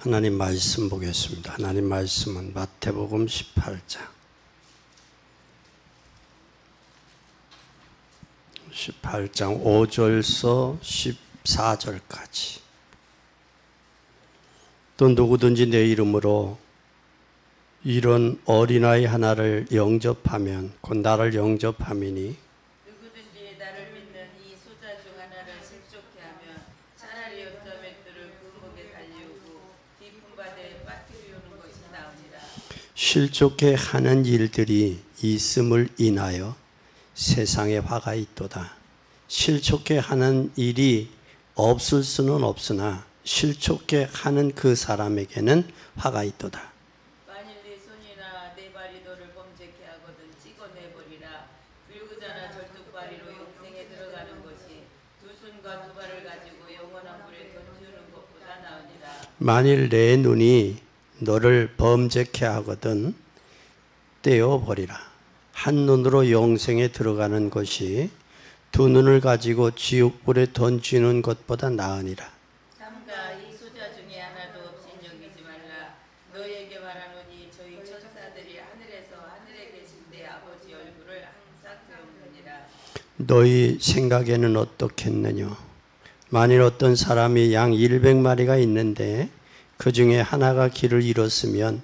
하나님 말씀 보겠습니다. 하나님 말씀은 마태복음 18장 5절서 14절까지. 또 누구든지 내 이름으로 이런 어린아이 하나를 영접하면 곧 나를 영접함이니, 누구든지 나를 믿는 이 소자 중 하나를 실족케 하면 차라리 여자 맷돌을 그 목에 달리우고 깊은 바다에 빠뜨리우는 것이 나으니라. 실족해 하는 일들이 있음을 인하여 세상에 화가 있도다. 실족해 하는 일이 없을 수는 없으나 실족해 하는 그 사람에게는 화가 있도다. 만일 네 손이나 네 발이 너를 범죄케 하거든 찍어내버리라. 불구자나 절뚝발이로 영생에 들어가는 것이 두 손과 두 발을 가지고 영원한 불에 던지는 것보다 나으니라. 만일 내 눈이 너를 범죄케 하거든 떼어버리라. 한 눈으로 영생에 들어가는 것이 두 눈을 가지고 지옥불에 던지는 것보다 나으니라. 삼가 이 소자 중에 하나도 없인 여기지 말라. 너희에게 말하노니 저희 천사들이 하늘에서 하늘에 계신 내 아버지 얼굴을 항상 배우느니라. 너희 생각에는 어떻겠느냐? 만일 어떤 사람이 양 100마리가 있는데 그 중에 하나가 길을 잃었으면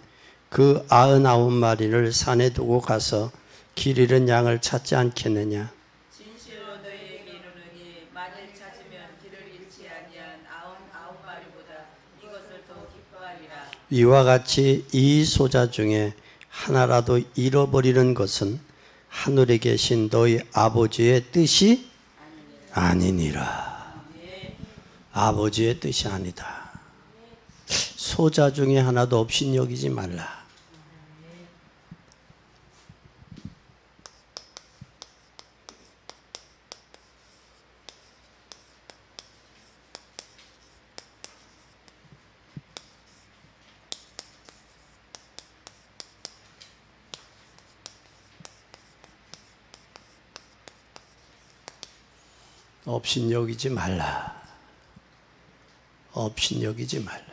그 99마리를 산에 두고 가서 길 잃은 양을 찾지 않겠느냐? 진실로 너희에게 이르노니 만일 찾으면 길을 잃지 아니한 99마리보다 이것을 더 기뻐하리라. 이와 같이 이 소자 중에 하나라도 잃어버리는 것은 하늘에 계신 너희 아버지의 뜻이 아니니라. 아버지의 뜻이 아니다. 소자 중에 하나도 없인 여기지 말라. 없인 여기지 말라. 없인 여기지 말라.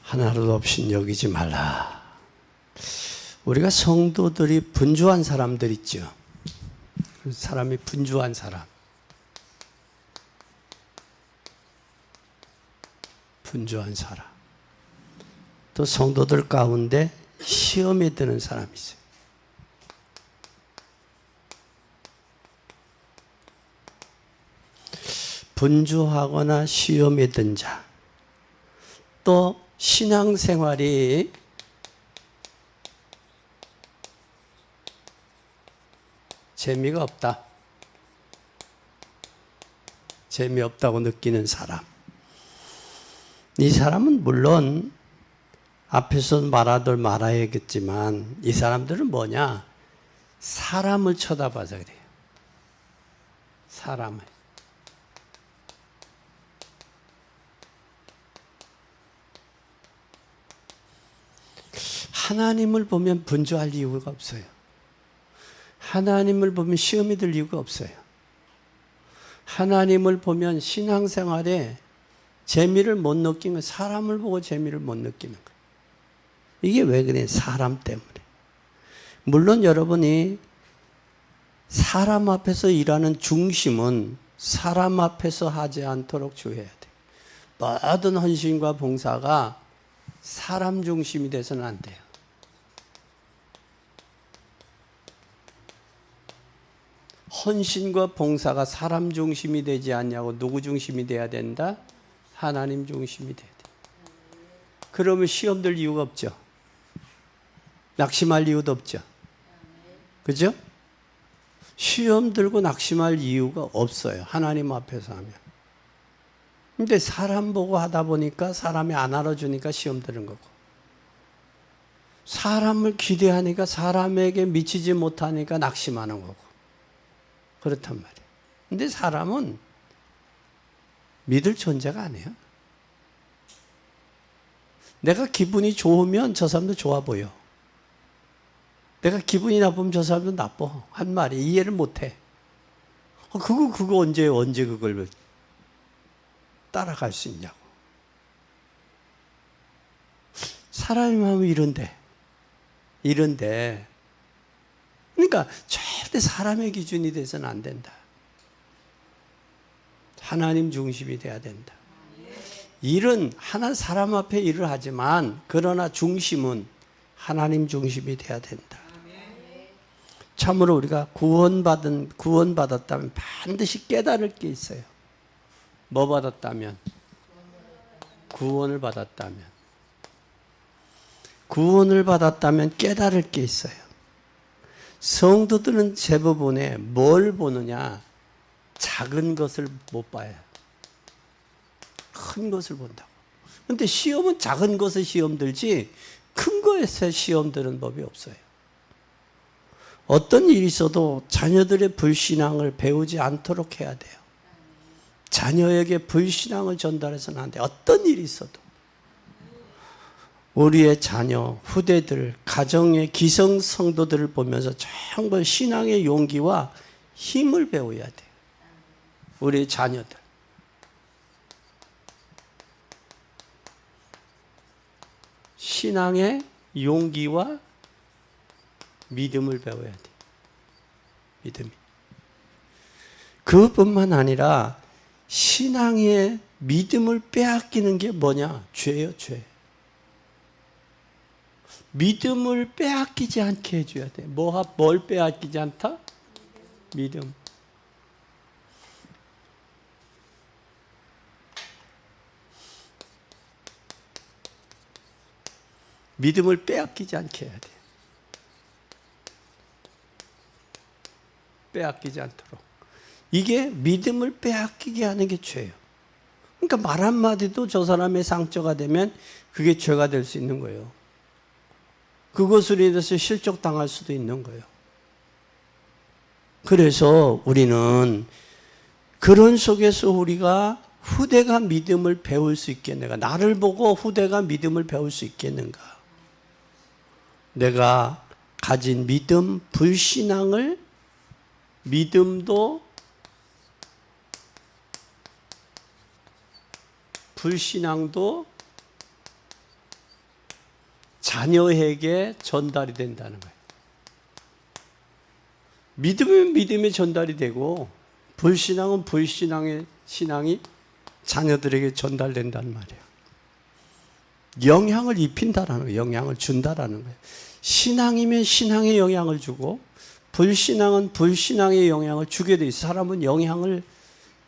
하나도 없인 여기지 말라. 우리가 성도들이 분주한 사람들 있죠. 사람이 분주한 사람. 분주한 사람. 또 성도들 가운데 시험에 드는 사람이 있어요. 분주하거나 시험에 든 자. 또 신앙생활이 재미가 없다. 재미없다고 느끼는 사람. 이 사람은 물론 앞에서 말하들 말아야겠지만 이 사람들은 뭐냐? 사람을 쳐다봐서 그래요. 사람을. 하나님을 보면 분주할 이유가 없어요. 하나님을 보면 시험이 들 이유가 없어요. 하나님을 보면 신앙생활에 재미를 못 느끼면 사람을 보고 재미를 못 느끼는 거예요. 이게 왜 그래? 사람 때문에. 물론 여러분이 사람 앞에서 일하는 중심은 사람 앞에서 하지 않도록 주의해야 돼요. 모든 헌신과 봉사가 사람 중심이 돼서는 안 돼요. 헌신과 봉사가 사람 중심이 되지 않냐고 누구 중심이 돼야 된다? 하나님 중심이 돼야 돼. 그러면 시험 들 이유가 없죠. 낙심할 이유도 없죠. 그죠? 시험 들고 낙심할 이유가 없어요. 하나님 앞에서 하면. 근데 사람 보고 하다 보니까 사람이 안 알아주니까 시험 드는 거고. 사람을 기대하니까 사람에게 미치지 못하니까 낙심하는 거고. 그렇단 말이에요. 근데 사람은 믿을 존재가 아니에요. 내가 기분이 좋으면 저 사람도 좋아 보여. 내가 기분이 나쁘면 저 사람도 나빠. 한 말이 이해를 못해. 그거 언제 그걸 따라갈 수 있냐고. 사람의 마음이 이런데 그러니까 절대 사람의 기준이 돼서는 안 된다. 하나님 중심이 돼야 된다. 일은 사람 앞에 일을 하지만 그러나 중심은 하나님 중심이 돼야 된다. 참으로 우리가 구원받았다면 반드시 깨달을 게 있어요. 뭐 받았다면? 구원을 받았다면 깨달을 게 있어요. 성도들은 대부분에 뭘 보느냐? 작은 것을 못 봐요. 큰 것을 본다고. 그런데 시험은 작은 것에 시험 들지 큰 거에서 시험 드는 법이 없어요. 어떤 일이 있어도 자녀들의 불신앙을 배우지 않도록 해야 돼요. 자녀에게 불신앙을 전달해서는 안 돼요. 어떤 일이 있어도. 우리의 자녀, 후대들, 가정의 기성 성도들을 보면서 정말 신앙의 용기와 힘을 배워야 돼요. 우리의 자녀들. 신앙의 용기와 믿음을 배워야 돼. 믿음이. 그것뿐만 아니라 신앙의 믿음을 빼앗기는 게 뭐냐? 죄예요, 죄. 믿음을 빼앗기지 않게 해줘야 돼. 뭘 빼앗기지 않다? 믿음. 믿음을 빼앗기지 않게 해야 돼. 빼앗기지 않도록. 이게 믿음을 빼앗기게 하는 게 죄예요. 그러니까 말 한마디도 저 사람의 상처가 되면 그게 죄가 될 수 있는 거예요. 그것으로 인해서 실족당할 수도 있는 거예요. 그래서 우리는 그런 속에서 우리가 후대가 믿음을 배울 수 있겠는가? 나를 보고 후대가 믿음을 배울 수 있겠는가? 내가 가진 믿음, 불신앙을 불신앙도 자녀에게 전달이 된다는 거예요. 믿음은 믿음에 전달이 되고 불신앙은 불신앙의 신앙이 자녀들에게 전달된다는 말이에요. 영향을 입힌다라는 거예요. 영향을 준다라는 거예요. 신앙이면 신앙에 영향을 주고 불신앙은 불신앙의 영향을 주게 돼 있어요. 사람은 영향을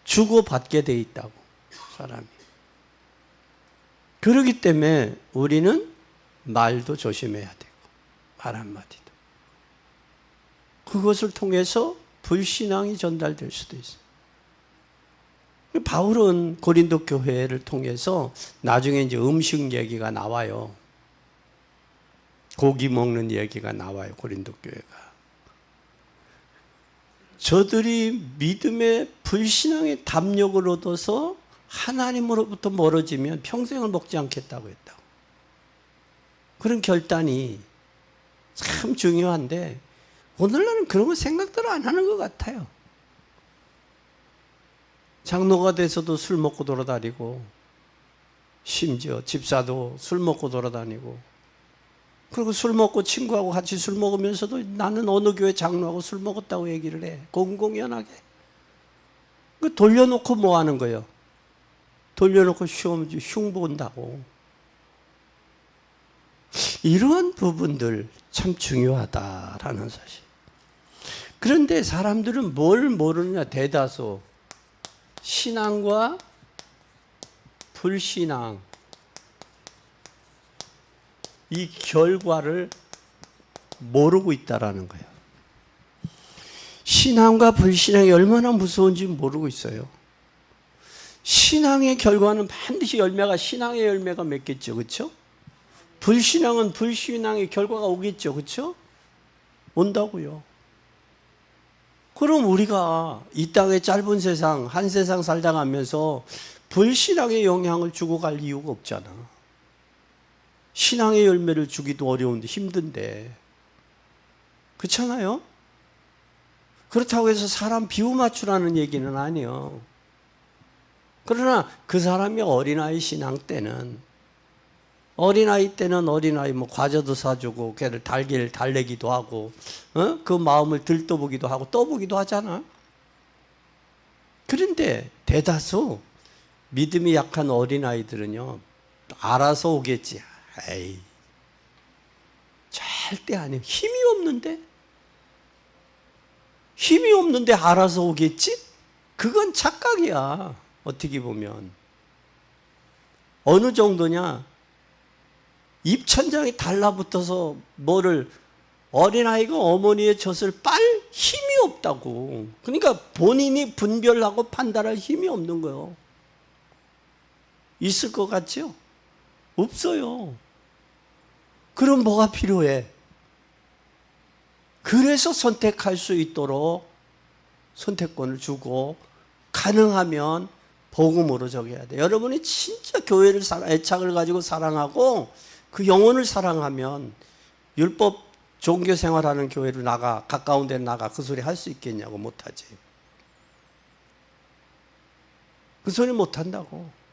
주고받게 돼 있다고. 사람이. 그렇기 때문에 우리는 말도 조심해야 되고 말 한마디도. 그것을 통해서 불신앙이 전달될 수도 있어요. 바울은 고린도 교회를 통해서 나중에 이제 음식 얘기가 나와요. 고기 먹는 얘기가 나와요. 고린도 교회가. 저들이 믿음의 불신앙의 담력을 얻어서 하나님으로부터 멀어지면 평생을 먹지 않겠다고 했다고. 그런 결단이 참 중요한데 오늘날은 그런 거 생각대로 안 하는 것 같아요. 장로가 돼서도 술 먹고 돌아다니고 심지어 집사도 술 먹고 돌아다니고 그리고 술 먹고 친구하고 같이 술 먹으면서도 나는 어느 교회 장로하고 술 먹었다고 얘기를 해. 공공연하게. 그 돌려놓고 뭐 하는 거예요? 돌려놓고 흉 본다고. 이러한 부분들 참 중요하다라는 사실. 그런데 사람들은 뭘 모르느냐? 대다수 신앙과 불신앙 이 결과를 모르고 있다라는 거예요. 신앙과 불신앙이 얼마나 무서운지 모르고 있어요. 신앙의 결과는 반드시 신앙의 열매가 맺겠죠. 그렇죠? 불신앙은 불신앙의 결과가 오겠죠. 그렇죠? 온다고요. 그럼 우리가 이 땅의 짧은 세상, 한 세상 살다 가면서 불신앙의 영향을 주고 갈 이유가 없잖아. 신앙의 열매를 주기도 어려운데 힘든데. 그렇잖아요? 그렇다고 해서 사람 비유 맞추라는 얘기는 아니에요. 그러나 그 사람이 어린아이 신앙 때는 어린아이 뭐 과자도 사주고 걔를 달기를 달래기도 하고 그 마음을 들떠보기도 하고 떠보기도 하잖아. 그런데 대다수 믿음이 약한 어린아이들은요, 알아서 오겠지. 에이, 절대 아니에요. 힘이 없는데 알아서 오겠지? 그건 착각이야. 어떻게 보면. 어느 정도냐? 입천장이 달라붙어서 어린아이가 어머니의 젖을 빨 힘이 없다고. 그러니까 본인이 분별하고 판단할 힘이 없는 거예요. 있을 것 같죠? 없어요. 그럼 뭐가 필요해? 그래서 선택할 수 있도록 선택권을 주고 가능하면 복음으로 적해야 돼. 여러분이 진짜 교회를 애착을 가지고 사랑하고 그 영혼을 사랑하면 율법 종교 생활하는 교회로 나가, 가까운 데 나가 그 소리 할 수 있겠냐고. 못하지. 그 소리 못한다고.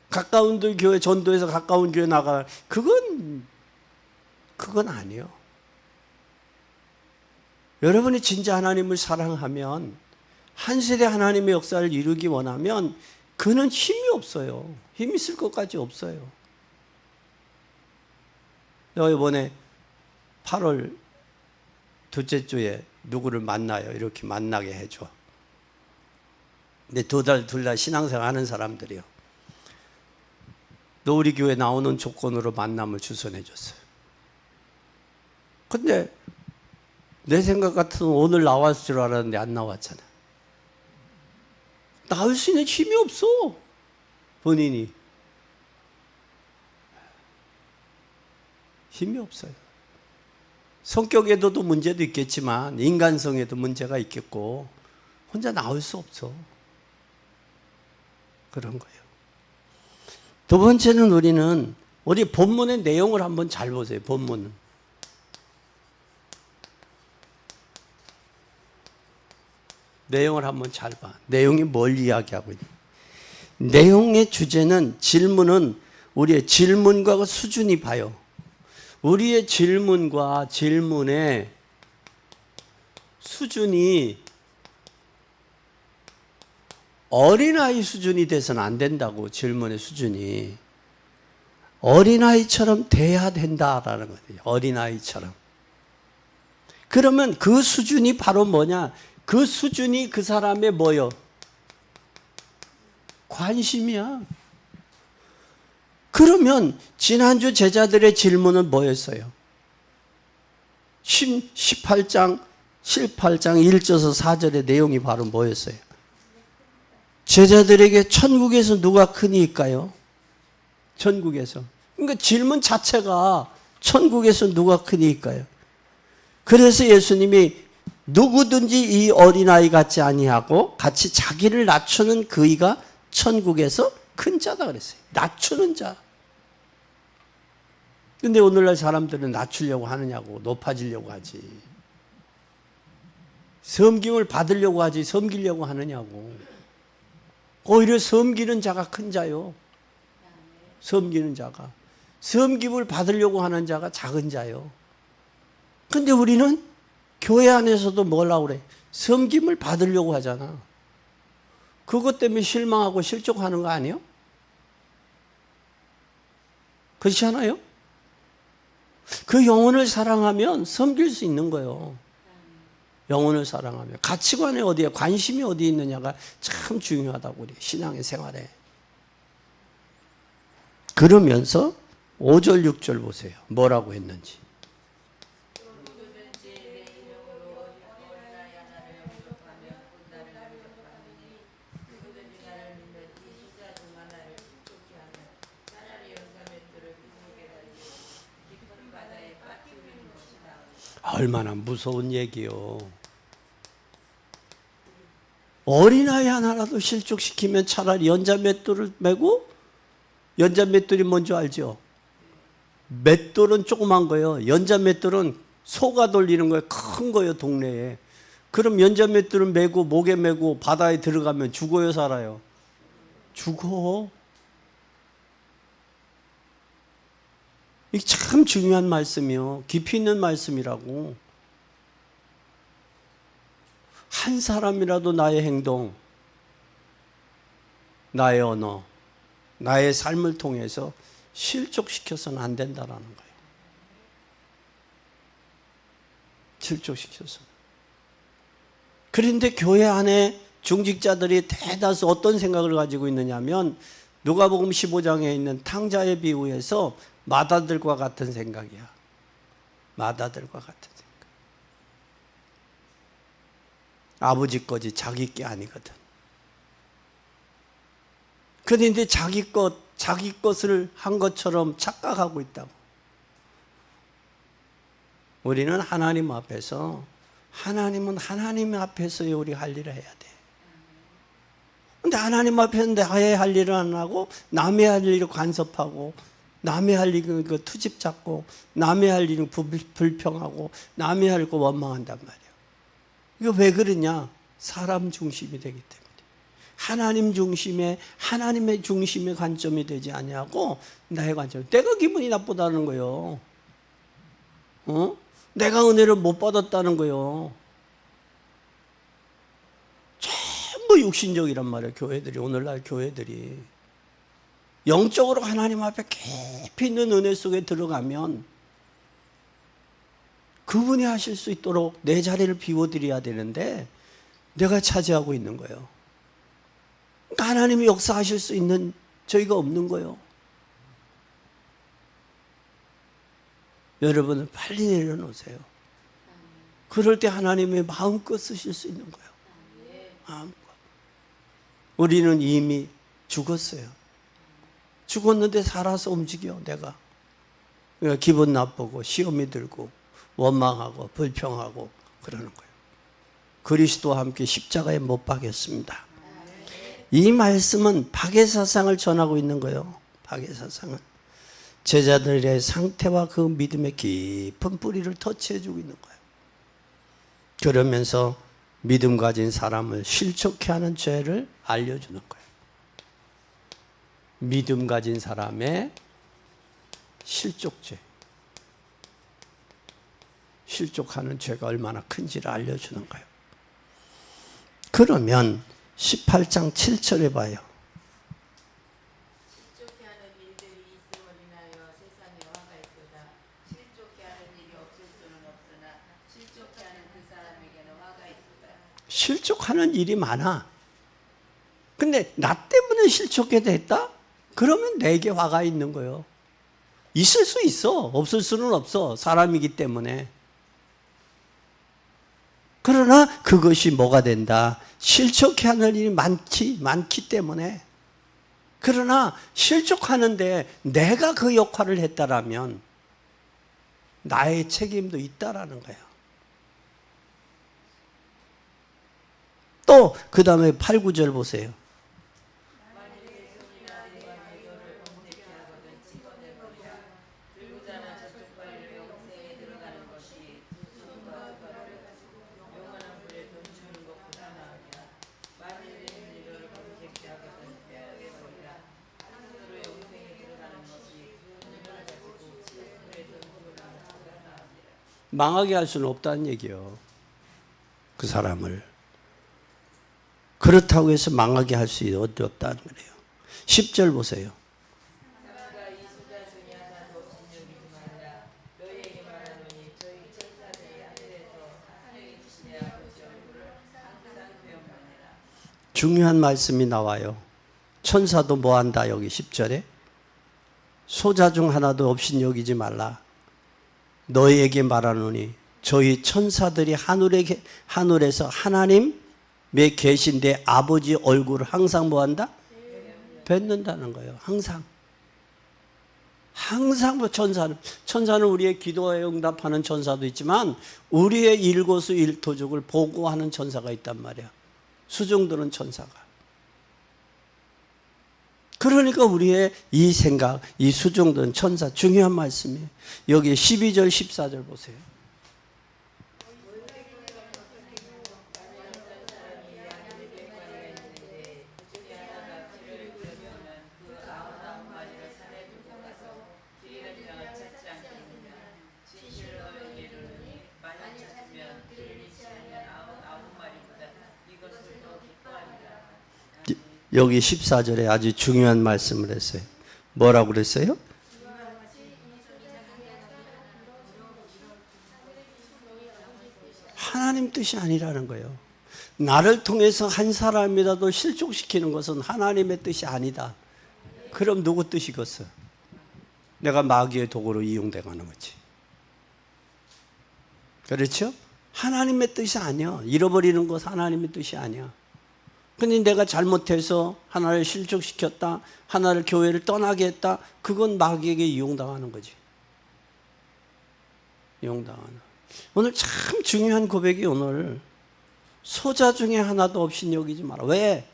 가까운 데 교회, 전도에서 가까운 교회 나가, 그건 아니에요. 여러분이 진짜 하나님을 사랑하면, 한 세대 하나님의 역사를 이루기 원하면 그는 힘이 없어요. 힘이 있을 것까지 없어요. 이번에 8월 둘째 주에 누구를 만나요. 이렇게 만나게 해줘. 근데 둘 다 신앙생활 하는 사람들이요. 너 우리 교회 나오는 조건으로 만남을 주선해 줬어요. 근데 내 생각 같으면 오늘 나왔을 줄 알았는데 안 나왔잖아. 나올 수 있는 힘이 없어. 본인이. 힘이 없어요. 성격에도 문제도 있겠지만 인간성에도 문제가 있겠고 혼자 나올 수 없어. 그런 거예요. 두 번째는 우리 본문의 내용을 한번 잘 보세요. 본문은. 내용을 한번 잘 봐. 내용이 뭘 이야기하고 있냐. 내용의 주제는 질문은 우리의 질문과 수준이 봐요. 우리의 질문과 질문의 수준이 어린아이 수준이 돼서는 안 된다고. 질문의 수준이 어린아이처럼 돼야 된다라는 거예요. 어린아이처럼. 그러면 그 수준이 바로 뭐냐? 그 수준이 그 사람의 뭐요? 관심이야. 그러면 지난주 제자들의 질문은 뭐였어요? 18장 1절에서 4절의 내용이 바로 뭐였어요? 제자들에게 천국에서 누가 크니일까요? 천국에서. 그러니까 질문 자체가 천국에서 누가 크니일까요? 그래서 예수님이 누구든지 이 어린아이 같지 아니하고 같이 자기를 낮추는 그이가 천국에서 큰 자다 그랬어요. 낮추는 자. 근데 오늘날 사람들은 낮추려고 하느냐고. 높아지려고 하지. 섬김을 받으려고 하지 섬기려고 하느냐고. 오히려 섬기는 자가 큰 자요. 섬기는 자가. 섬김을 받으려고 하는 자가 작은 자요. 근데 우리는 교회 안에서도 뭐라고 그래? 섬김을 받으려고 하잖아. 그것 때문에 실망하고 실족하는 거 아니에요? 그렇지 않아요? 그 영혼을 사랑하면 섬길 수 있는 거예요. 영혼을 사랑하면. 가치관이 어디에, 관심이 어디에 있느냐가 참 중요하다고 그래요. 신앙의 생활에. 그러면서 5절 6절 보세요. 뭐라고 했는지. 얼마나 무서운 얘기요. 어린아이 하나라도 실족시키면 차라리 연자 맷돌을 메고, 연자 맷돌이 뭔지 알죠? 맷돌은 조그만 거예요. 연자 맷돌은 소가 돌리는 거예요. 큰 거예요, 동네에. 그럼 연자 맷돌을 메고 목에 메고 바다에 들어가면 죽어요, 살아요? 죽어. 이게 참 중요한 말씀이요. 깊이 있는 말씀이라고. 한 사람이라도 나의 행동, 나의 언어, 나의 삶을 통해서 실족시켜서는 안 된다라는 거예요. 실족시켜서. 그런데 교회 안에 중직자들이 대다수 어떤 생각을 가지고 있느냐면 누가복음 15장에 있는 탕자의 비유에서 마다들과 같은 생각이야. 마다들과 같은 생각. 아버지 거지 자기 게 아니거든. 그런데 자기 것을 한 것처럼 착각하고 있다고. 우리는 하나님 앞에서, 하나님은 하나님 앞에서 우리 할 일을 해야 돼. 근데 하나님 앞에서 나의 할 일을 안 하고 남의 할 일을 간섭하고 남의 할 일은 그 투집 잡고 남의 할 일은 불평하고 남의 할 거 원망한단 말이야. 이거 왜 그러냐? 사람 중심이 되기 때문에. 하나님 중심의, 하나님의 중심의 관점이 되지 아니하고 나의 관점. 내가 기분이 나쁘다는 거예요. 내가 은혜를 못 받았다는 거예요. 전부 육신적이란 말이에요. 교회들이, 오늘날 교회들이. 영적으로 하나님 앞에 깊이 있는 은혜 속에 들어가면 그분이 하실 수 있도록 내 자리를 비워드려야 되는데 내가 차지하고 있는 거예요. 그러니까 하나님이 역사하실 수 있는 저희가 없는 거예요. 여러분은 빨리 내려놓으세요. 그럴 때 하나님의 마음껏 쓰실 수 있는 거예요. 마음껏. 우리는 이미 죽었어요. 죽었는데 살아서 움직여, 내가. 그러니까 기분 나쁘고 시험이 들고 원망하고 불평하고 그러는 거예요. 그리스도와 함께 십자가에 못 박였습니다. 이 말씀은 박해사상을 전하고 있는 거예요. 박해사상은 제자들의 상태와 그 믿음의 깊은 뿌리를 터치해주고 있는 거예요. 그러면서 믿음 가진 사람을 실족해 하는 죄를 알려주는 거예요. 믿음 가진 사람의 실족죄, 실족하는 죄가 얼마나 큰지를 알려주는 거예요. 그러면 18장 7절에 봐요. 실족해 하는 일들이 있음을 인하여 세상에 화가 있도다. 실족해 하는 일이 없을 수는 없으나 실족해 하는 그 사람에게는 화가 있도다. 실족하는 일이 많아. 근데 나 때문에 실족하게 됐다? 그러면 내게 화가 있는 거예요. 있을 수 있어. 없을 수는 없어. 사람이기 때문에. 그러나 그것이 뭐가 된다? 실족해 하는 일이 많기 때문에. 그러나 실족하는데 내가 그 역할을 했다라면 나의 책임도 있다라는 거예요. 또 그 다음에 8, 9절 보세요. 망하게 할 수는 없다는 얘기예요. 그 사람을. 그렇다고 해서 망하게 할 수 없다는 거예요. 10절 보세요. 중요한 말씀이 나와요. 천사도 뭐한다 여기 10절에. 소자 중 하나도 없인 여기지 말라. 너희에게 말하노니 저희 천사들이 하늘에서 하나님의 계신데 아버지 얼굴을 항상 뭐한다? 뵙는다는 거예요. 항상 뭐 천사는 우리의 기도에 응답하는 천사도 있지만 우리의 일거수일투족을 보고하는 천사가 있단 말이야. 수종드는 천사가. 그러니까 우리의 이 생각, 이 수종드는 천사 중요한 말씀이에요. 여기 12절 14절 보세요. 여기 14절에 아주 중요한 말씀을 했어요. 뭐라고 그랬어요? 하나님 뜻이 아니라는 거예요. 나를 통해서 한 사람이라도 실족시키는 것은 하나님의 뜻이 아니다. 그럼 누구 뜻이겠어? 내가 마귀의 도구로 이용돼가는 거지. 그렇죠? 하나님의 뜻이 아니야. 잃어버리는 것 하나님의 뜻이 아니야. 근데 내가 잘못해서 하나를 실족시켰다, 하나를 교회를 떠나게 했다, 그건 마귀에게 이용당하는 거지. 이용당하는. 오늘 참 중요한 고백이 오늘 소자 중에 하나도 없이 여기지 마라. 왜?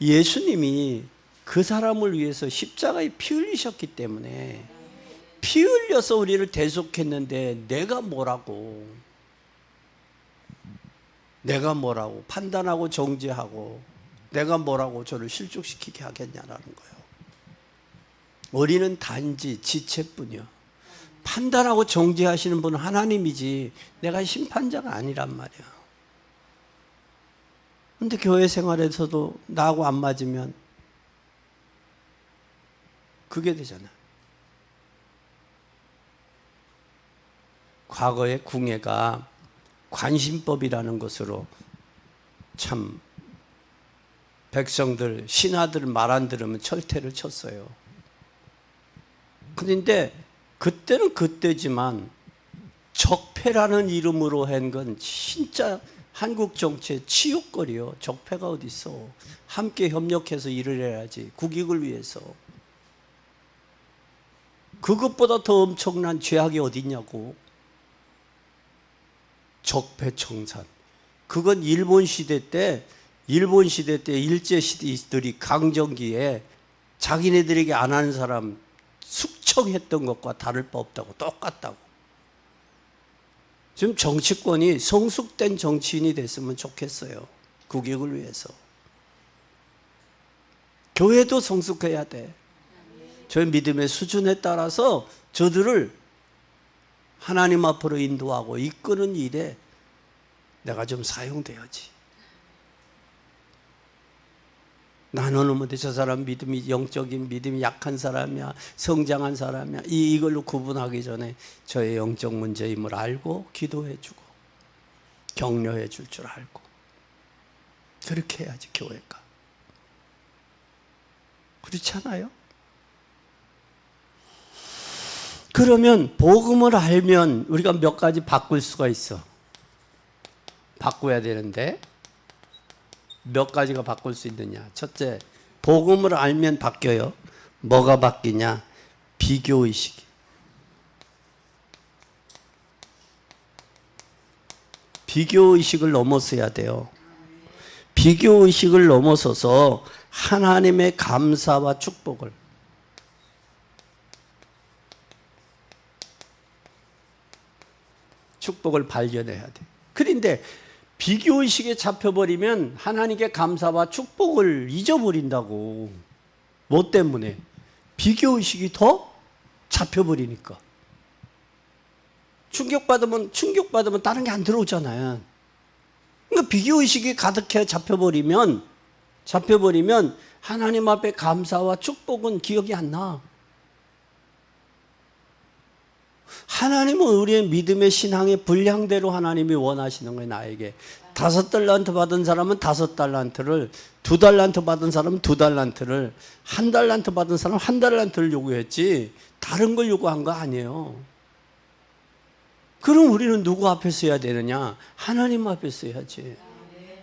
예수님이 그 사람을 위해서 십자가에 피 흘리셨기 때문에 피 흘려서 우리를 대속했는데 내가 뭐라고 판단하고 정죄하고 내가 뭐라고 저를 실족시키게 하겠냐라는 거예요. 우리는 단지 지체뿐이요. 판단하고 정죄하시는 분은 하나님이지 내가 심판자가 아니란 말이야. 근데 교회 생활에서도 나하고 안 맞으면 그게 되잖아. 과거에 궁예가 관심법이라는 것으로 참 백성들, 신하들 말 안 들으면 철퇴를 쳤어요. 그런데 그때는 그때지만 적폐라는 이름으로 한 건 진짜 한국 정치의 치욕거리요. 적폐가 어디 있어. 함께 협력해서 일을 해야지. 국익을 위해서. 그것보다 더 엄청난 죄악이 어디 있냐고. 적폐청산. 그건 일본 시대 때 일제시대들이 강점기에 자기네들에게 안 하는 사람 숙청했던 것과 다를 바 없다고. 똑같다고. 지금 정치권이 성숙된 정치인이 됐으면 좋겠어요. 국익을 위해서. 교회도 성숙해야 돼. 저의 믿음의 수준에 따라서 저들을 하나님 앞으로 인도하고 이끄는 일에 내가 좀 사용돼야지. 나누는 못해 저 사람 믿음이 영적인 믿음이 약한 사람이야, 성장한 사람이야. 이걸로 구분하기 전에 저의 영적 문제임을 알고 기도해주고 격려해 줄 줄 알고 그렇게 해야지 교회가. 그렇지 않아요? 그러면 복음을 알면 우리가 몇 가지 바꿀 수가 있어. 바꿔야 되는데 몇 가지가 바꿀 수 있느냐. 첫째, 복음을 알면 바뀌어요. 뭐가 바뀌냐? 비교의식이. 비교의식을 넘어서야 돼요. 비교의식을 넘어서서 하나님의 감사와 축복을 발견해야 돼. 그런데 비교의식에 잡혀버리면 하나님께 감사와 축복을 잊어버린다고. 뭐 때문에? 비교의식이 더 잡혀버리니까. 충격받으면 다른 게 안 들어오잖아요. 그러니까 비교의식이 가득해 잡혀버리면 하나님 앞에 감사와 축복은 기억이 안 나. 하나님은 우리의 믿음의 신앙의 분량대로 하나님이 원하시는 거예요. 나에게 5달란트 받은 사람은 5달란트를, 2달란트 받은 사람은 2달란트를, 1달란트 받은 사람은 1달란트를 요구했지 다른 걸 요구한 거 아니에요. 그럼 우리는 누구 앞에서 해야 되느냐? 하나님 앞에서 해야지.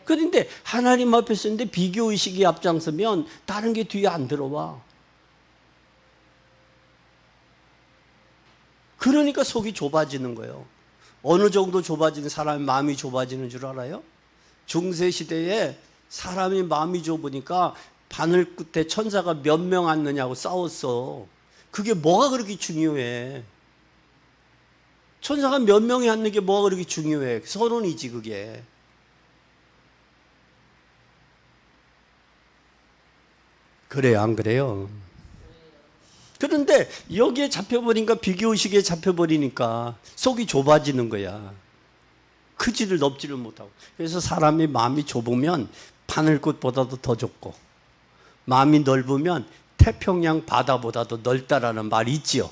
그런데 하나님 앞에서 했는데 비교의식이 앞장서면 다른 게 뒤에 안 들어와. 그러니까 속이 좁아지는 거예요. 어느 정도 좁아지는 사람의 마음이 좁아지는 줄 알아요? 중세시대에 사람이 마음이 좁으니까 바늘 끝에 천사가 몇 명 앉느냐고 싸웠어. 그게 뭐가 그렇게 중요해? 천사가 몇 명이 앉는 게 뭐가 그렇게 중요해? 서론이지 그게. 그래요, 안 그래요? 그런데 여기에 잡혀버리니까, 비교의식에 잡혀버리니까 속이 좁아지는 거야. 크지를 넓지를 못하고. 그래서 사람이 마음이 좁으면 바늘꽃보다도 더 좁고, 마음이 넓으면 태평양 바다보다도 넓다라는 말이 있지요.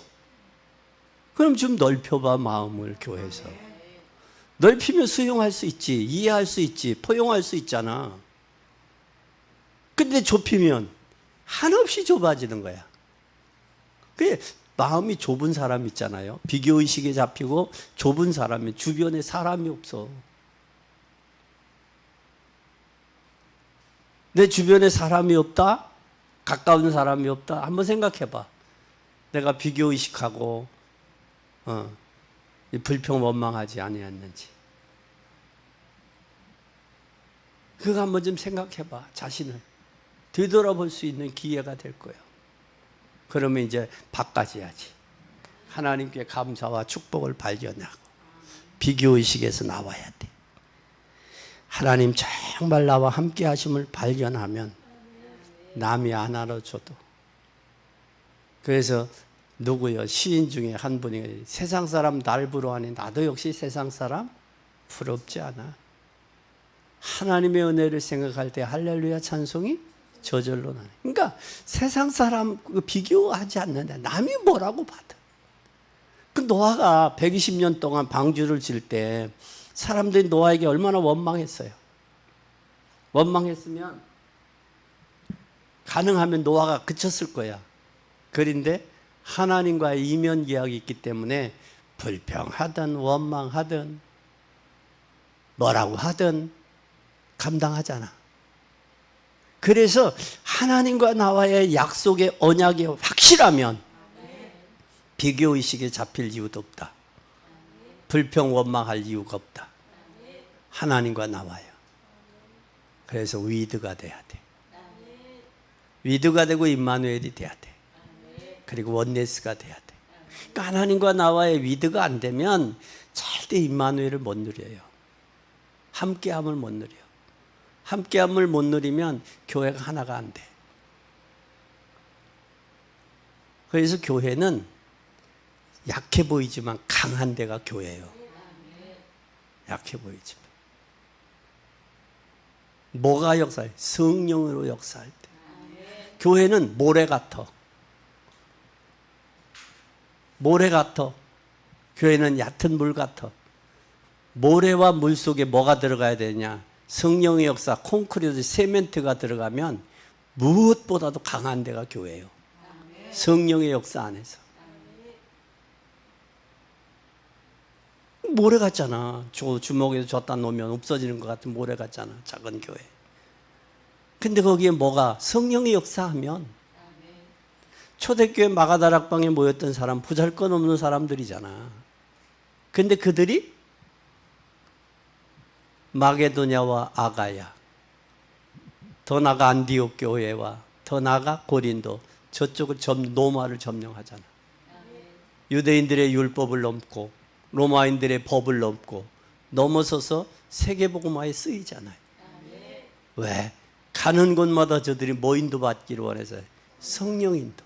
그럼 좀 넓혀봐, 마음을 교회에서. 넓히면 수용할 수 있지, 이해할 수 있지, 포용할 수 있잖아. 근데 좁히면 한없이 좁아지는 거야. 그게 마음이 좁은 사람 있잖아요. 비교의식에 잡히고 좁은 사람이 주변에 사람이 없어. 내 주변에 사람이 없다? 가까운 사람이 없다? 한번 생각해봐. 내가 비교의식하고 불평 원망하지 아니었는지. 그거 한번 좀 생각해봐. 자신을 되돌아볼 수 있는 기회가 될 거예요. 그러면 이제 바꿔줘야지. 하나님께 감사와 축복을 발견하고 비교의식에서 나와야 돼. 하나님 정말 나와 함께 하심을 발견하면 남이 안 알아줘도. 그래서 누구요? 시인 중에 한 분이 세상 사람 날 부러워하니 나도 역시 세상 사람 부럽지 않아. 하나님의 은혜를 생각할 때 할렐루야 찬송이 저절로 나네. 그러니까 세상 사람 비교하지 않는다. 남이 뭐라고 봐도. 그 노아가 120년 동안 방주를 질 때 사람들이 노아에게 얼마나 원망했어요. 원망했으면 가능하면 노아가 그쳤을 거야. 그런데 하나님과의 이면 계약이 있기 때문에 불평하든 원망하든 뭐라고 하든 감당하잖아. 그래서 하나님과 나와의 약속의 언약이 확실하면 비교의식에 잡힐 이유도 없다. 불평 원망할 이유가 없다. 하나님과 나와요. 그래서 위드가 돼야 돼. 위드가 되고 임마누엘이 돼야 돼. 그리고 원네스가 돼야 돼. 그러니까 하나님과 나와의 위드가 안 되면 절대 임마누엘을 못 누려요. 함께함을 못 누려요. 함께함을 못 누리면 교회가 하나가 안 돼. 그래서 교회는 약해 보이지만 강한 데가 교회예요. 약해 보이지만. 뭐가 역사해? 성령으로 역사할 때. 교회는 모래 같아. 모래 같아. 교회는 얕은 물 같아. 모래와 물 속에 뭐가 들어가야 되냐? 성령의 역사, 콘크리트, 세멘트가 들어가면 무엇보다도 강한 데가 교회예요. 성령의 역사 안에서. 모래 같잖아. 주먹에서 줬다 놓으면 없어지는 것 같은 모래 같잖아. 작은 교회. 근데 거기에 뭐가? 성령의 역사하면 초대교회 마가다락방에 모였던 사람, 보잘것없는 사람들이잖아. 근데 그들이 마게도냐와 아가야, 더 나아가 안디옥 교회와 더 나아가 고린도, 저쪽을 로마를 점령하잖아. 유대인들의 율법을 넘고 로마인들의 법을 넘고 넘어서서 세계복음화에 쓰이잖아요. 왜? 가는 곳마다 저들이 뭐 인도받기를 원해서 성령 인도.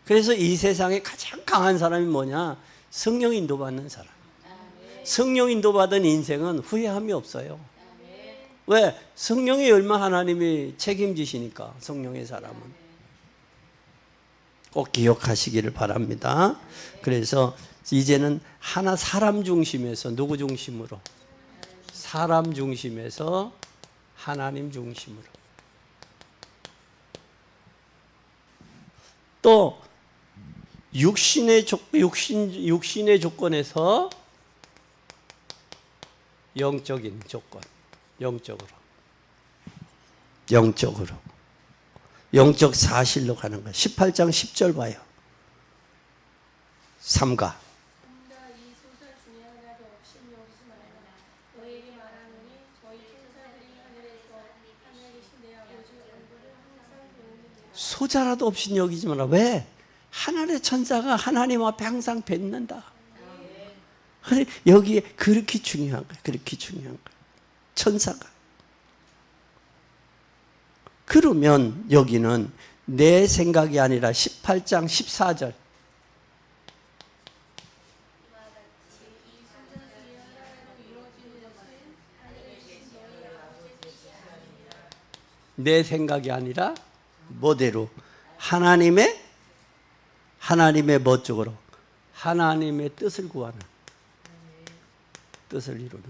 그래서 이 세상에 가장 강한 사람이 뭐냐? 성령 인도받는 사람. 성령 인도받은 인생은 후회함이 없어요. 왜? 성령의 열마 하나님이 책임지시니까. 성령의 사람은 꼭 기억하시기를 바랍니다. 그래서 이제는 하나 사람 중심에서 누구 중심으로? 사람 중심에서 하나님 중심으로. 또 육신의 조건에서 영적인 조건, 영적으로 영적 사실로 가는 거예요. 18장 10절 봐요. 삼가 소자라도 없이 여기지 마라. 왜? 하늘의 천사가 하나님 앞에 항상 뵙는다. 그래, 여기에 그렇게 중요한 거예요. 그렇게 중요한 거예요. 천사가. 그러면 여기는 내 생각이 아니라 18장 14절. 내 생각이 아니라 뭐대로? 하나님의 뭐 쪽으로? 하나님의 뜻을 구하는, 뜻을 이루는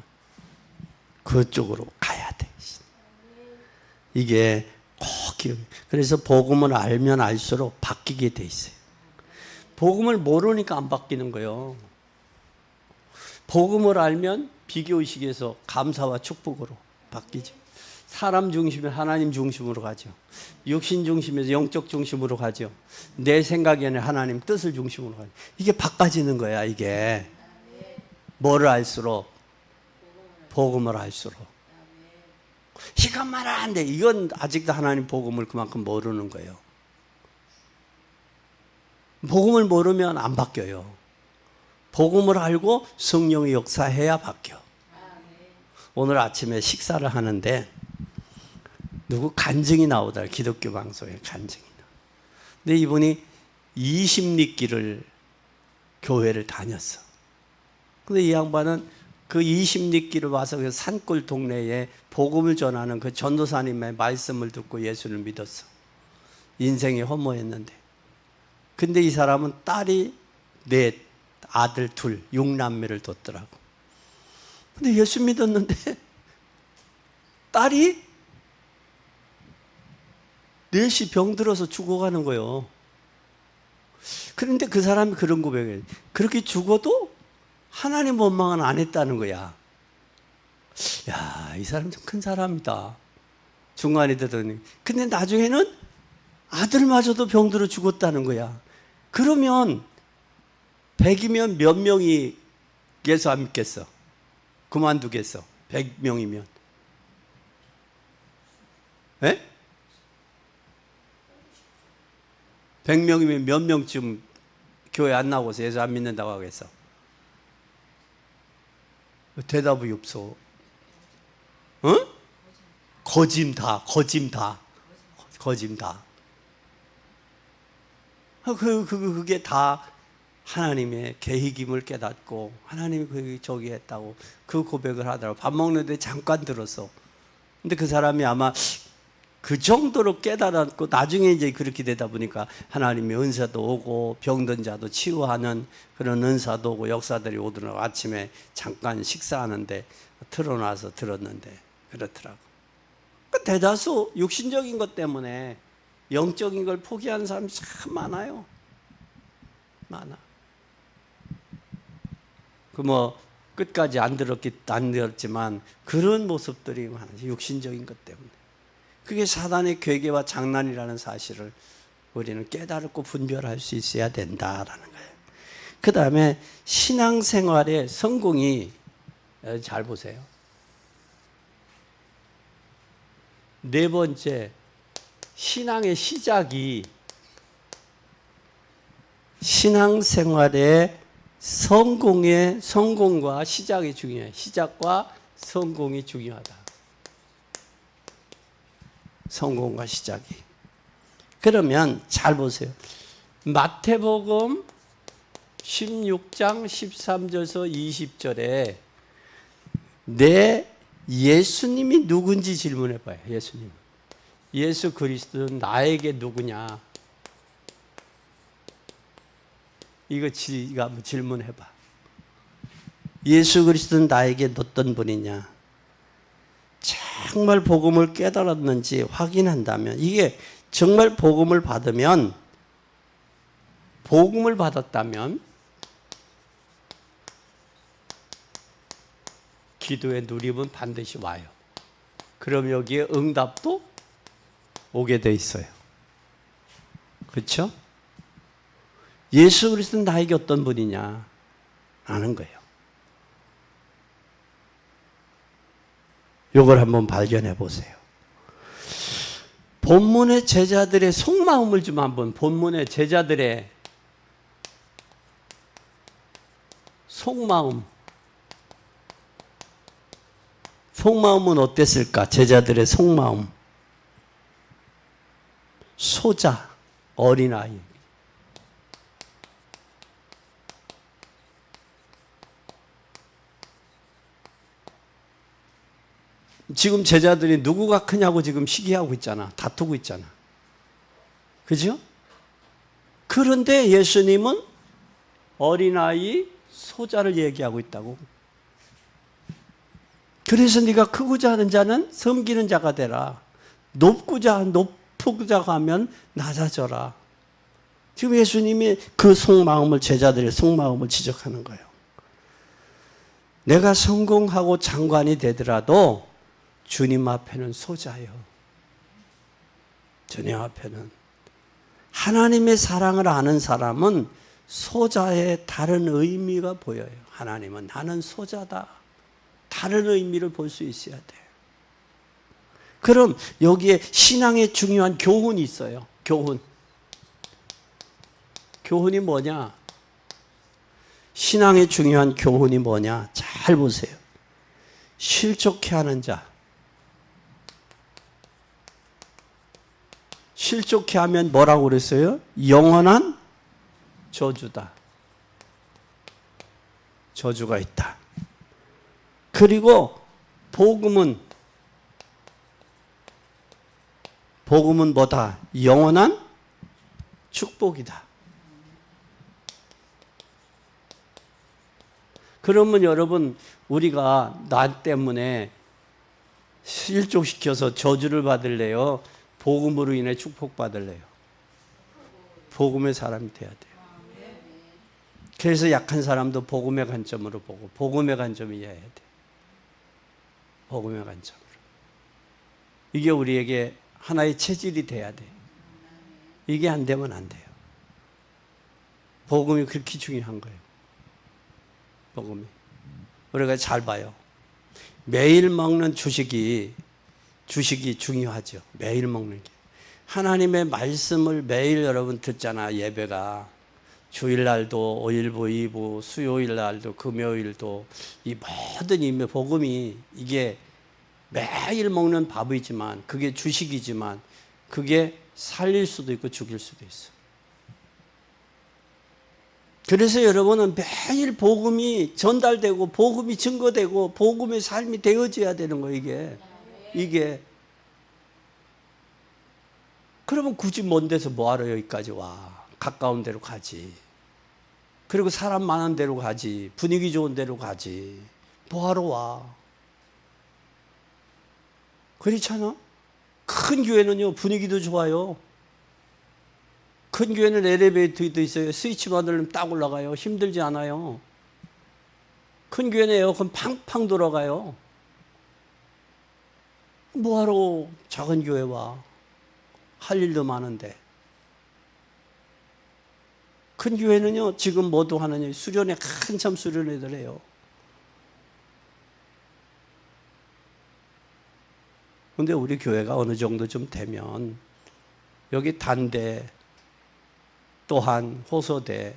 그쪽으로 가야 돼. 이게 꼭 기억. 그래서 복음을 알면 알수록 바뀌게 돼 있어요. 복음을 모르니까 안 바뀌는 거예요. 복음을 알면 비교의식에서 감사와 축복으로 바뀌죠. 사람 중심에 하나님 중심으로 가죠. 육신 중심에서 영적 중심으로 가죠. 내 생각에는 하나님 뜻을 중심으로 가죠. 이게 바꿔지는 거야. 이게 뭐를 알수록? 복음을 알수록. 이건 말 안 돼. 이건 아직도 하나님 복음을 그만큼 모르는 거예요. 복음을 모르면 안 바뀌어요. 복음을 알고 성령의 역사해야 바뀌어. 오늘 아침에 식사를 하는데 누구 간증이 나오더라. 기독교 방송에 간증이 나. 근데 이분이 20리길을 교회를 다녔어. 근데 이 양반은 그 20리길을 와서 그 산골 동네에 복음을 전하는 그 전도사님의 말씀을 듣고 예수를 믿었어. 인생이 허무했는데. 근데 이 사람은 딸이 넷, 아들 둘, 6남매를 뒀더라고. 근데 예수 믿었는데 딸이 넷이 병들어서 죽어가는 거예요. 그런데 그 사람이 그런 고백을 해. 그렇게 죽어도 하나님 원망은 안 했다는 거야. 야, 이 사람 좀 큰 사람이다. 중간에 되더니. 근데 나중에는 아들마저도 병들어 죽었다는 거야. 그러면 100이면 몇 명이 예수 안 믿겠어? 그만두겠어. 100명이면. 에? 100명이면 몇 명쯤 교회 안 나오고서 예수 안 믿는다고 하겠어? 대답이 없어. 어? 거짐 다. 그게 다 하나님의 계획임을 깨닫고 하나님이 그 저기 했다고 그 고백을 하더라고. 밥 먹는데 잠깐 들었어. 근데 그 사람이 아마 그 정도로 깨달았고 나중에 이제 그렇게 되다 보니까 하나님의 은사도 오고 병든 자도 치유하는 그런 은사도 오고 역사들이 오더라고. 아침에 잠깐 식사하는데 틀어놔서 들었는데 그렇더라고. 그 대다수 육신적인 것 때문에 영적인 걸 포기하는 사람이 참 많아요. 많아. 그 뭐 끝까지 안 들었지만 그런 모습들이 많아요. 육신적인 것 때문에. 그게 사단의 괴계와 장난이라는 사실을 우리는 깨달고 분별할 수 있어야 된다라는 거예요. 그 다음에 신앙생활의 성공이, 잘 보세요. 네 번째, 신앙의 시작이, 신앙생활의 성공과 시작이 중요해요. 시작과 성공이 중요하다. 성공과 시작이. 그러면 잘 보세요. 마태복음 16장 13절에서 20절에 내 예수님이 누군지 질문해 봐요. 예수님. 예수 그리스도는 나에게 누구냐? 이거 한번 질문해 봐. 예수 그리스도는 나에게 어떤 분이냐? 정말 복음을 깨달았는지 확인한다면, 이게 정말 복음을 받았다면 기도의 누림은 반드시 와요. 그럼 여기에 응답도 오게 돼 있어요. 그렇죠? 예수 그리스도는 나에게 어떤 분이냐 아는 거예요. 이걸 한번 발견해 보세요. 본문의 제자들의 속마음을 좀 한번, 본문의 제자들의 속마음은 어땠을까? 제자들의 속마음. 소자, 어린아이. 지금 제자들이 누구가 크냐고 지금 시기하고 있잖아. 다투고 있잖아. 그죠? 그런데 예수님은 어린아이, 소자를 얘기하고 있다고. 그래서 네가 크고자 하는 자는 섬기는 자가 되라. 높고자 하면 낮아져라. 지금 예수님이 그 속마음을, 제자들의 속마음을 지적하는 거예요. 내가 성공하고 장관이 되더라도 주님 앞에는 소자요. 주님 앞에는. 하나님의 사랑을 아는 사람은 소자의 다른 의미가 보여요. 하나님은 나는 소자다. 다른 의미를 볼 수 있어야 돼. 그럼 여기에 신앙의 중요한 교훈이 있어요. 교훈이 뭐냐? 신앙의 중요한 교훈이 뭐냐? 잘 보세요. 실족해 하는 자. 실족해 하면 뭐라고 그랬어요? 영원한 저주다. 저주가 있다. 그리고 복음은 뭐다? 영원한 축복이다. 그러면 여러분, 우리가 나 때문에 실족시켜서 저주를 받을래요? 복음으로 인해 축복받을래요? 복음의 사람이 돼야 돼요. 그래서 약한 사람도 복음의 관점으로 보고 복음의 관점이어야 돼. 복음의 관점으로. 이게 우리에게 하나의 체질이 돼야 돼. 이게 안 되면 안 돼요. 복음이 그렇게 중요한 거예요. 복음이. 우리가 잘 봐요. 매일 먹는 주식이 중요하죠. 매일 먹는 게. 하나님의 말씀을 매일 여러분 듣잖아. 예배가. 주일날도 5일부 2부, 수요일날도 금요일도 이 모든 이 복음이 이게 매일 먹는 밥이지만 그게 주식이지만 그게 살릴 수도 있고 죽일 수도 있어. 그래서 여러분은 매일 복음이 전달되고 복음이 증거되고 복음의 삶이 되어져야 되는 거예요. 이게. 그러면 굳이 먼 데서 뭐하러 여기까지 와? 가까운 데로 가지. 그리고 사람 많은 데로 가지. 분위기 좋은 데로 가지. 뭐하러 와? 그렇잖아? 큰 교회는요, 분위기도 좋아요. 큰 교회는 엘리베이터도 있어요. 스위치만 누르면 딱 올라가요. 힘들지 않아요. 큰 교회는 에어컨 팡팡 돌아가요. 뭐하러 작은 교회 와? 할 일도 많은데. 큰 교회는요, 지금 뭐도 하느냐, 수련회 한참 수련회들 해요. 근데 우리 교회가 어느 정도 좀 되면 여기 단대, 또한 호소대,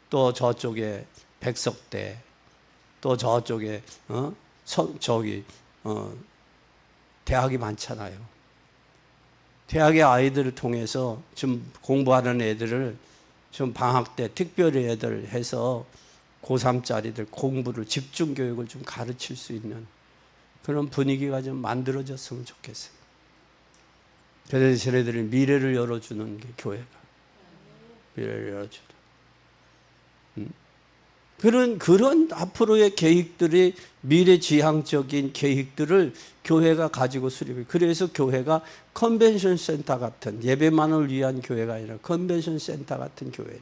또 저쪽에 백석대, 또 저쪽에 대학이 많잖아요. 대학의 아이들을 통해서 좀 공부하는 애들을 좀 방학 때 특별히 애들 해서 고3짜리들 공부를 집중교육을 좀 가르칠 수 있는 그런 분위기가 좀 만들어졌으면 좋겠어요. 그래서 쟤네들이 미래를 열어주는 게 교회가. 미래를 열어주는. 그런 앞으로의 계획들이 미래지향적인 계획들을 교회가 가지고 수립해요. 그래서 교회가 컨벤션 센터 같은, 예배만을 위한 교회가 아니라 컨벤션 센터 같은 교회로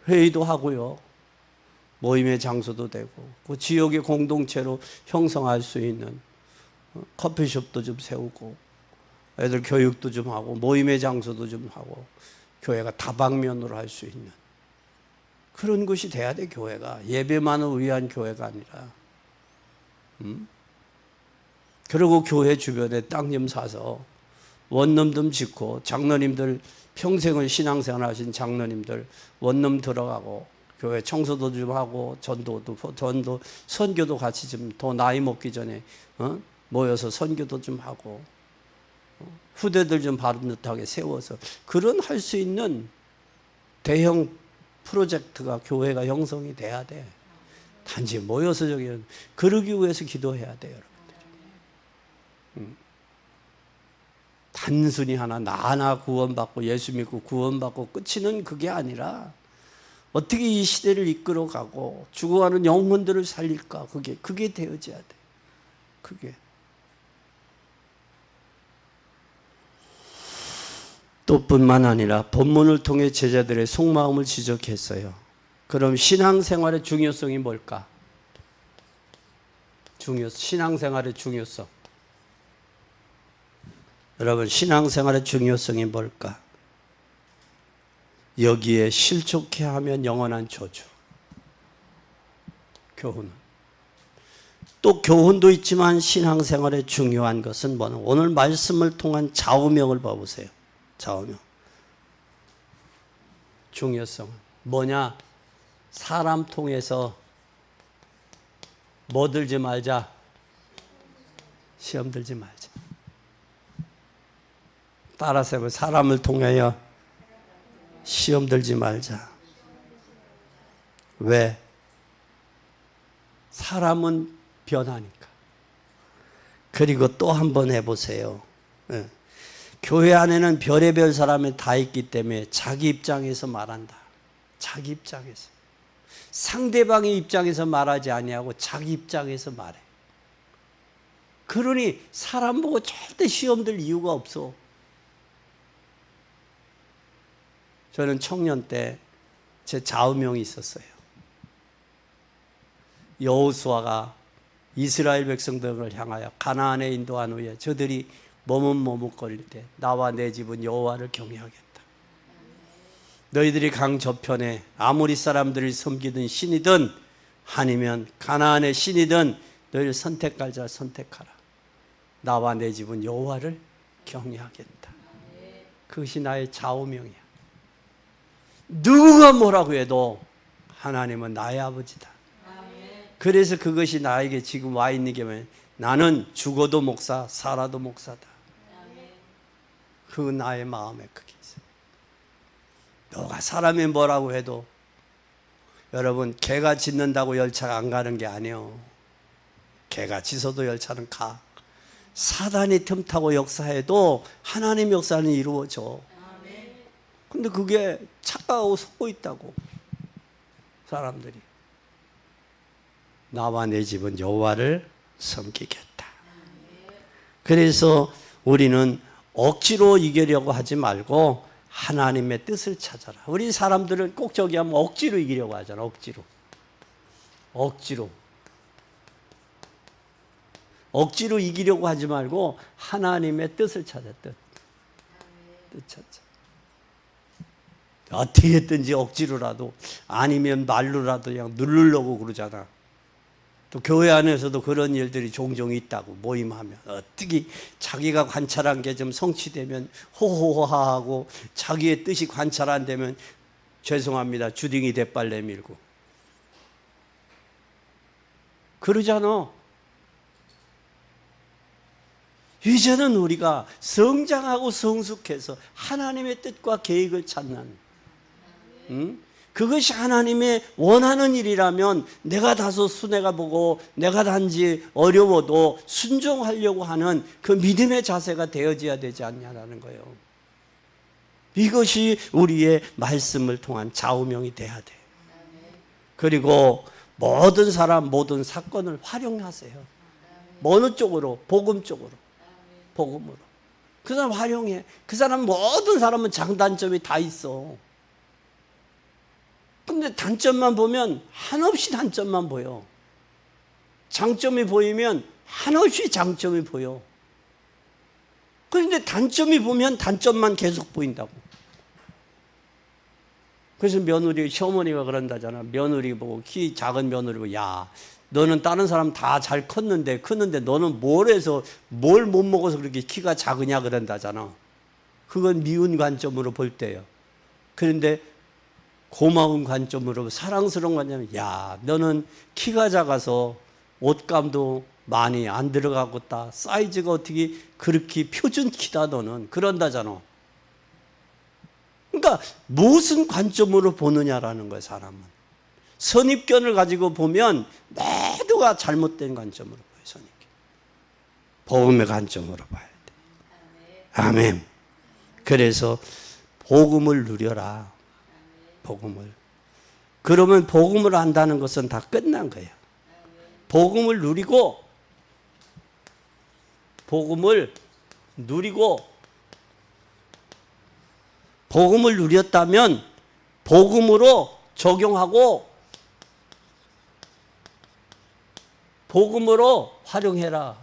회의도 하고요. 모임의 장소도 되고 그 지역의 공동체로 형성할 수 있는 커피숍도 좀 세우고 애들 교육도 좀 하고 모임의 장소도 좀 하고 교회가 다방면으로 할 수 있는 그런 곳이 돼야 돼. 교회가 예배만을 위한 교회가 아니라. 그리고 교회 주변에 땅 좀 사서 원룸 짓고 장로님들 평생을 신앙생활 하신 장로님들 원룸 들어가고 교회 청소도 좀 하고 전도 선교도 같이 좀 더 나이 먹기 전에 모여서 선교도 좀 하고 후대들 좀 바른듯하게 세워서 그런 할 수 있는 대형 프로젝트가 교회가 형성이 돼야 돼. 단지 모여서 저기 그러기 위해서 기도해야 돼요, 여러분들. 단순히 나 하나 구원받고 예수 믿고 구원받고 끝이는 그게 아니라 어떻게 이 시대를 이끌어가고 죽어가는 영혼들을 살릴까? 그게 되어져야 돼. 그게. 또 뿐만 아니라 본문을 통해 제자들의 속마음을 지적했어요. 그럼 신앙생활의 중요성이 뭘까? 신앙생활의 중요성. 여러분, 신앙생활의 중요성이 뭘까? 여기에 실족해 하면 영원한 저주. 교훈은. 또 교훈도 있지만 신앙생활의 중요한 것은 뭐냐? 오늘 말씀을 통한 좌우명을 봐보세요. 좌우명. 중요성은 뭐냐? 사람 통해서 뭐 들지 말자? 시험 들지 말자. 따라서 해보세요. 사람을 통하여 시험 들지 말자. 왜? 사람은 변하니까. 그리고 또 한 번 해보세요. 교회 안에는 별의별 사람이 다 있기 때문에 자기 입장에서 말한다. 자기 입장에서. 상대방의 입장에서 말하지 아니하고 자기 입장에서 말해. 그러니 사람 보고 절대 시험 들 이유가 없어. 저는 청년 때 제 좌우명이 있었어요. 여호수아가 이스라엘 백성들을 향하여 가나안에 인도한 후에 저들이 머뭇머뭇거릴 때 나와 내 집은 여호와를 경외하겠다. 너희들이 강 저편에 아모리 사람들을 섬기던 신이든 아니면 가나안의 신이든 너희를 선택할 자 선택하라. 나와 내 집은 여호와를 경외하겠다. 그것이 나의 좌우명이야. 누가 뭐라고 해도 하나님은 나의 아버지다. 그래서 그것이 나에게 지금 와 있는 게 뭐냐? 나는 죽어도 목사, 살아도 목사다. 그 나의 마음에 그게 있어요. 너가 사람이 뭐라고 해도 여러분, 개가 짖는다고 열차가 안 가는 게 아니에요. 개가 짖어도 열차는 가. 사단이 틈타고 역사해도 하나님 역사는 이루어져. 근데 그게 착각하고 속고 있다고 사람들이. 나와 내 집은 여호와를 섬기겠다. 그래서 우리는 억지로 이기려고 하지 말고 하나님의 뜻을 찾아라. 우리 사람들은 꼭 저기 하면 억지로 이기려고 하잖아. 억지로 이기려고 하지 말고 하나님의 뜻을 찾아. 뜻 찾자. 어떻게 했든지 억지로라도 아니면 말로라도 그냥 누르려고 그러잖아. 또 교회 안에서도 그런 일들이 종종 있다고. 모임하면 어떻게 자기가 관찰한 게 좀 성취되면 호호하고 자기의 뜻이 관찰 안 되면 죄송합니다 주둥이 대빨 내밀고 그러잖아. 이제는 우리가 성장하고 성숙해서 하나님의 뜻과 계획을 찾는 그것이 하나님의 원하는 일이라면 내가 다소 순애가 보고 내가 단지 어려워도 순종하려고 하는 그 믿음의 자세가 되어져야 되지 않냐라는 거예요. 이것이 우리의 말씀을 통한 좌우명이 돼야 돼. 그리고 모든 사람 모든 사건을 활용하세요. 어느 쪽으로? 복음 쪽으로. 복음으로. 그 사람 활용해. 그 사람 모든 사람은 장단점이 다 있어. 근데 단점만 보면 한없이 단점만 보여. 장점이 보이면 한없이 장점이 보여. 그런데 단점이 보면 단점만 계속 보인다고. 그래서 며느리, 시어머니가 그런다잖아. 며느리 보고, 키 작은 며느리 보고, 야, 너는 다른 사람 다 잘 컸는데, 너는 뭘 해서, 뭘 못 먹어서 그렇게 키가 작으냐 그런다잖아. 그건 미운 관점으로 볼 때요. 그런데 고마운 관점으로, 사랑스러운 관점으로, 야, 너는 키가 작아서 옷감도 많이 안 들어가고 있다. 사이즈가 어떻게 그렇게 표준 키다, 너는. 그런다잖아. 그러니까 무슨 관점으로 보느냐라는 거예요, 사람은. 선입견을 가지고 보면 모두가 잘못된 관점으로 봐요, 선입견. 복음의 관점으로 봐야 돼. 아멘. 그래서 복음을 누려라. 복음을. 그러면 복음을 안다는 것은 다 끝난 거예요. 복음을 누리고, 복음을 누리고, 복음을 누렸다면 복음으로 적용하고 복음으로 활용해라.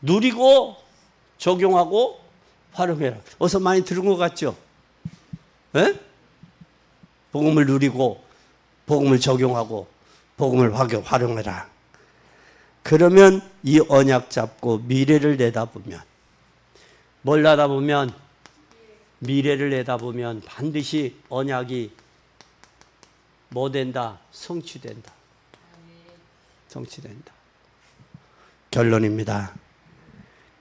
누리고 적용하고 활용해라. 어서 많이 들은 것 같죠? 에? 복음을 누리고 복음을 적용하고 복음을 활용해라. 그러면 이 언약 잡고 미래를 내다보면, 뭘 내다보면, 미래를 내다보면 반드시 언약이 뭐 된다? 성취된다. 성취된다. 결론입니다.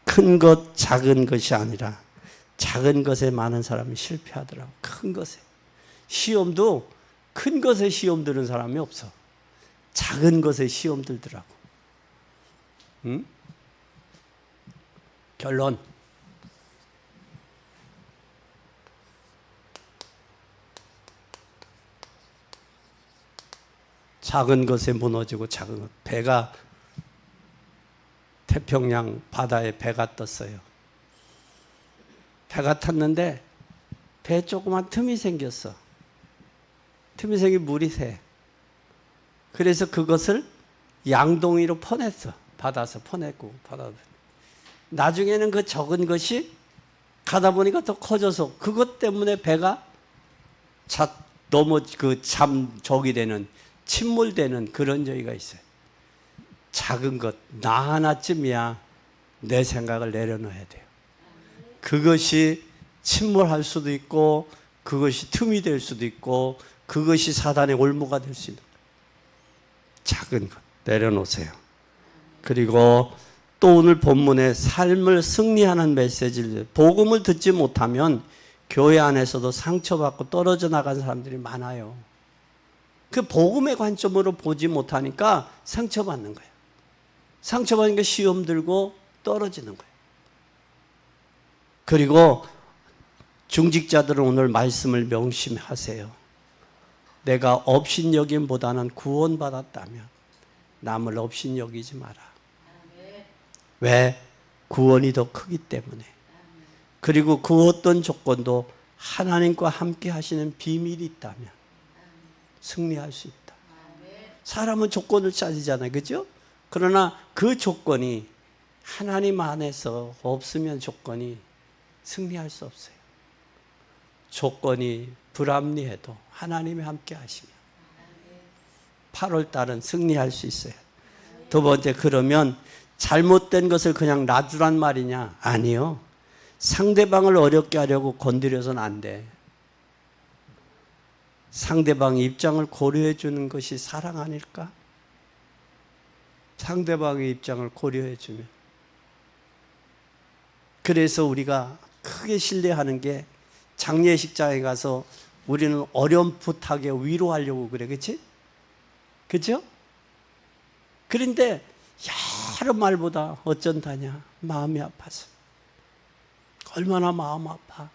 큰 것, 작은 것이 아니라 작은 것에 많은 사람이 실패하더라고. 큰 것에. 시험도 큰 것에 시험 드는 사람이 없어. 작은 것에 시험 들더라고. 응? 결론. 작은 것에 무너지고 작은 것. 배가 태평양 바다에 배가 떴어요. 배가 탔는데 배에 조그만 틈이 생겼어. 틈이 생긴 물이 새. 그래서 그것을 양동이로 퍼냈어. 받아서 퍼냈고 받아서. 나중에는 그 적은 것이 가다 보니까 더 커져서 그것 때문에 배가 저기 되는, 침몰되는 그런 저기가 있어요. 작은 것, 나 하나쯤이야 내 생각을 내려놓아야 돼요. 그것이 침몰할 수도 있고, 그것이 틈이 될 수도 있고, 그것이 사단의 올무가 될 수 있는 거예요. 작은 것 내려놓으세요. 그리고 또 오늘 본문에 삶을 승리하는 메시지를, 복음을 듣지 못하면 교회 안에서도 상처받고 떨어져 나간 사람들이 많아요. 그 복음의 관점으로 보지 못하니까 상처받는 거예요. 상처받으니까 시험 들고 떨어지는 거예요. 그리고 중직자들은 오늘 말씀을 명심하세요. 내가 업신여김보다는 구원받았다면 남을 업신여기지 마라. 왜? 구원이 더 크기 때문에. 그리고 그 어떤 조건도 하나님과 함께 하시는 비밀이 있다면 승리할 수 있다. 사람은 조건을 따지잖아요. 그죠? 그러나 그 조건이 하나님 안에서 없으면 조건이 승리할 수 없어요. 조건이 불합리해도 하나님이 함께 하시면 8월 달은 승리할 수 있어요. 두 번째, 그러면 잘못된 것을 그냥 놔두란 말이냐? 아니요. 상대방을 어렵게 하려고 건드려서는 안 돼. 상대방의 입장을 고려해 주는 것이 사랑 아닐까? 상대방의 입장을 고려해 주면. 그래서 우리가 크게 신뢰하는 게, 장례식장에 가서 우리는 어렴풋하게 위로하려고 그래. 그렇지? 그렇죠? 그런데 여러 말보다 어쩐다냐? 마음이 아파서. 얼마나 마음 아파.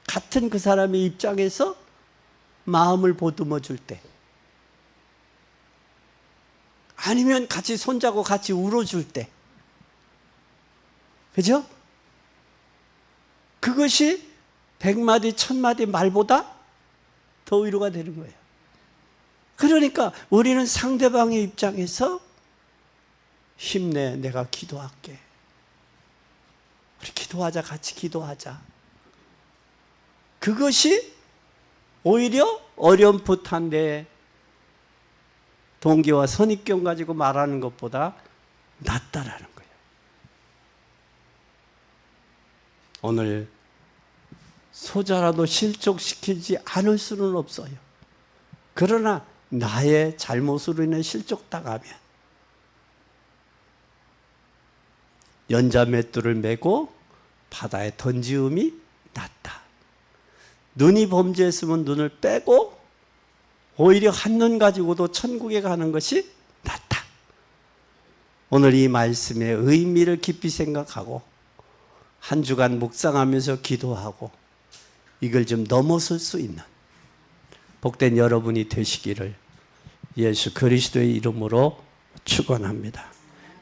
같은 그 사람의 입장에서 마음을 보듬어 줄 때, 아니면 같이 손잡고 같이 울어줄 때, 그죠? 그것이 100마디 1000마디 말보다 더 위로가 되는 거예요. 그러니까 우리는 상대방의 입장에서 힘내, 내가 기도할게, 우리 기도하자, 같이 기도하자. 그것이 오히려 어렴풋한데 동기와 선입견 가지고 말하는 것보다 낫다라는 거예요. 오늘 소자라도 실족시키지 않을 수는 없어요. 그러나 나의 잘못으로 인해 실족당하면 연자맷돌을 메고 바다에 던지음이 낫다. 눈이 범죄했으면 눈을 빼고 오히려 한눈 가지고도 천국에 가는 것이 낫다. 오늘 이 말씀의 의미를 깊이 생각하고 한 주간 묵상하면서 기도하고 이걸 좀 넘어설 수 있는 복된 여러분이 되시기를 예수 그리스도의 이름으로 축원합니다.